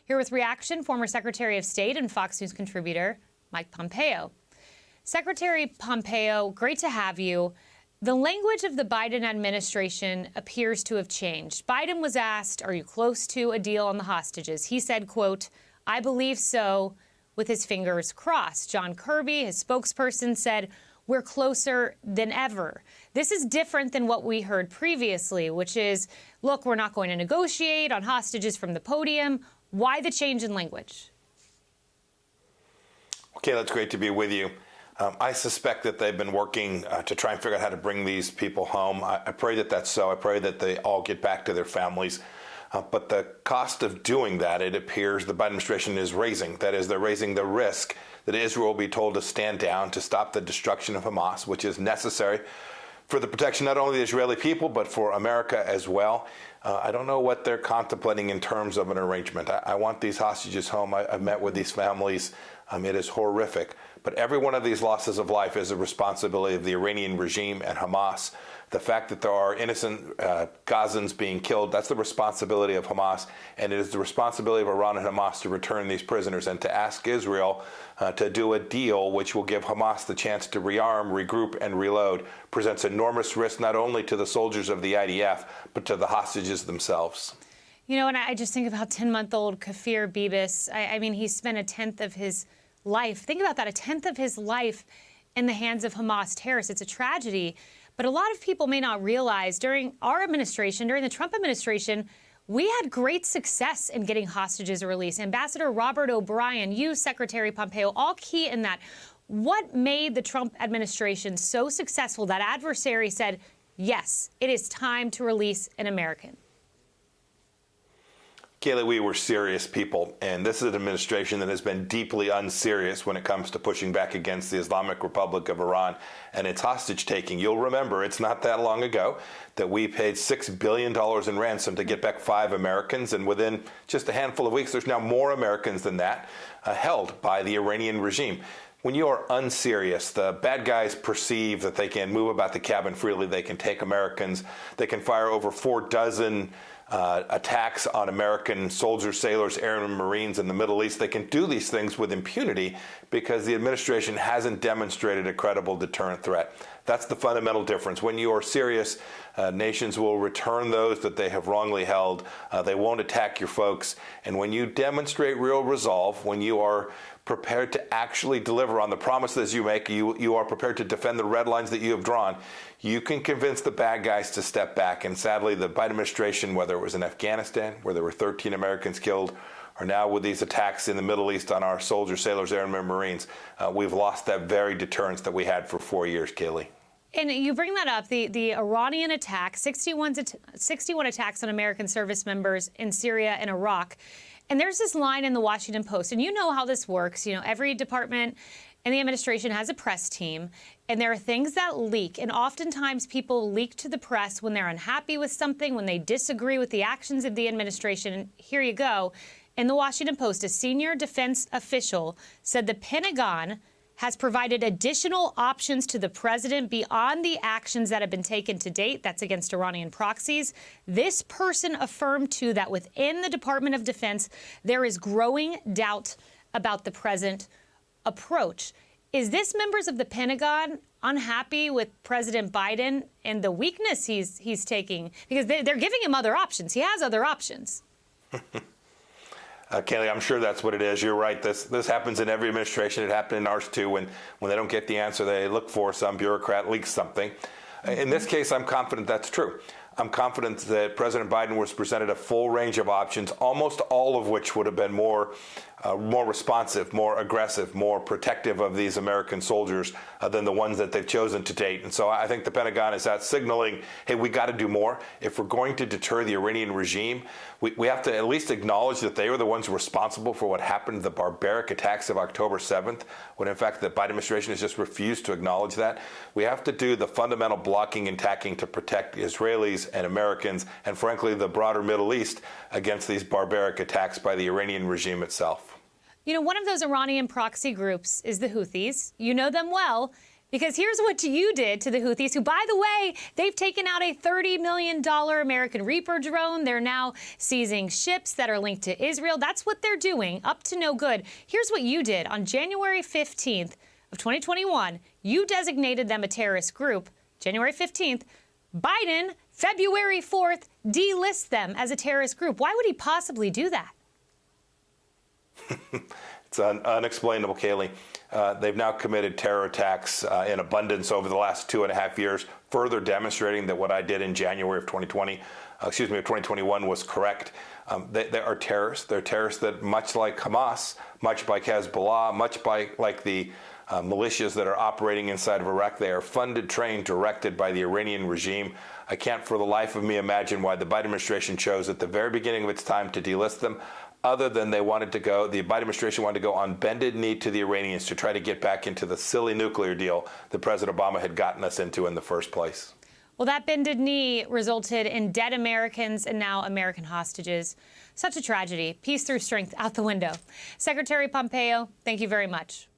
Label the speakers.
Speaker 1: Here with reaction, former Secretary of State and Fox News contributor Mike Pompeo. Secretary Pompeo, great to have you. The language of the Biden administration appears to have changed. Biden was asked, are you close to a deal on the hostages? He said, quote, I believe so, with his fingers crossed. John Kirby, his spokesperson, said, we're closer than ever. This is different than what we heard previously, which is, look, we're not going to negotiate on hostages from the podium. Why the change in language?
Speaker 2: Okay, that's great to be with you. I suspect that they've been working to try and figure out how to bring these people home. I pray that that's so. I pray that they all get back to their families. But the cost of doing that, it appears the Biden administration is raising. That is, they're raising the risk that Israel will be told to stand down to stop the destruction of Hamas, which is necessary for the protection not only of the Israeli people, but for America as well. I don't know what they're contemplating in terms of an arrangement. I want these hostages home. I've met with these families. It is horrific. But every one of these losses of life is a responsibility of the Iranian regime and Hamas. The fact that there are innocent Gazans being killed, that's the responsibility of Hamas. And it is the responsibility of Iran and Hamas to return these prisoners and to ask Israel to do a deal which will give Hamas the chance to rearm, regroup, and reload. Presents enormous risk not only to the soldiers of the IDF, but to the hostages themselves.
Speaker 1: You know, and I just think about 10-month-old Kafir Bibis. I mean, he spent a tenth of his life. Think about that, a tenth of his life in the hands of Hamas terrorists. It's a tragedy. But a lot of people may not realize during our administration, during the Trump administration, we had great success in getting hostages released. Ambassador Robert O'Brien, you, Secretary Pompeo, all key in that. What made the Trump administration so successful that adversary said, yes, it is time to release an American?
Speaker 2: Kayleigh, we were serious people, and this is an administration that has been deeply unserious when it comes to pushing back against the Islamic Republic of Iran and its hostage-taking. You'll remember it's not that long ago that we paid $6 billion in ransom to get back 5 Americans, and within just a handful of weeks, there's now more Americans than that held by the Iranian regime. When you are unserious, the bad guys perceive that they can move about the cabin freely, they can take Americans, they can fire over 4 dozen attacks on American soldiers, sailors, airmen, Marines in the Middle East. They can do these things with impunity because the administration hasn't demonstrated a credible deterrent threat. That's the fundamental difference. When you are serious, nations will return those that they have wrongly held. They won't attack your folks. And when you demonstrate real resolve, when you are prepared to actually deliver on the promises you make, you are prepared to defend the red lines that you have drawn, you can convince the bad guys to step back. And sadly, the Biden administration, whether it was in Afghanistan, where there were 13 Americans killed, or now with these attacks in the Middle East on our soldiers, sailors, airmen, Marines, we've lost that very deterrence that we had for 4 years, Kayleigh.
Speaker 1: And you bring that up, the Iranian attack, 61 attacks on American service members in Syria and Iraq. And there's this line in the Washington Post, and you know how this works. You know, every department in the administration has a press team, and there are things that leak. And oftentimes people leak to the press when they're unhappy with something, when they disagree with the actions of the administration. And here you go. In the Washington Post, a senior defense official said the Pentagon has provided additional options to the president beyond the actions that have been taken to date. That's against Iranian proxies. This person affirmed, too, that within the Department of Defense, there is growing doubt about the present approach. Is this members of the Pentagon unhappy with President Biden and the weakness he's taking? Because they're giving him other options. He has other options.
Speaker 2: Kayleigh, I'm sure that's what it is. You're right. This happens in every administration. It happened in ours, too. When they don't get the answer they look for, some bureaucrat leaks something. In this case, I'm confident that's true. I'm confident that President Biden was presented a full range of options, almost all of which would have been more responsive, more aggressive, more protective of these American soldiers than the ones that they've chosen to date. And so I think the Pentagon is out signaling, hey, we got to do more. If we're going to deter the Iranian regime, we have to at least acknowledge that they were the ones responsible for what happened, the barbaric attacks of October 7th, when in fact the Biden administration has just refused to acknowledge that. We have to do the fundamental blocking and tackling to protect Israelis and Americans and, frankly, the broader Middle East against these barbaric attacks by the Iranian regime itself.
Speaker 1: You know, one of those Iranian proxy groups is the Houthis. You know them well. Because here's what you did to the Houthis, who, by the way, they've taken out a $30 million American Reaper drone. They're now seizing ships that are linked to Israel. That's what they're doing, up to no good. Here's what you did. On January 15th of 2021, you designated them a terrorist group. January 15th, Biden, February 4th, delists them as a terrorist group. Why would he possibly do that?
Speaker 2: It's unexplainable, Kayleigh. They've now committed terror attacks in abundance over the last 2.5 years, further demonstrating that what I did in January of 2021 was correct. They are terrorists. They're terrorists that, much like Hamas, much like Hezbollah, much like the militias that are operating inside of Iraq, they are funded, trained, directed by the Iranian regime. I can't for the life of me imagine why the Biden administration chose at the very beginning of its time to delist them, other than the Biden administration wanted to go on bended knee to the Iranians to try to get back into the silly nuclear deal that President Obama had gotten us into in the first place.
Speaker 1: Well, that bended knee resulted in dead Americans and now American hostages. Such a tragedy. Peace through strength out the window. Secretary Pompeo, thank you very much.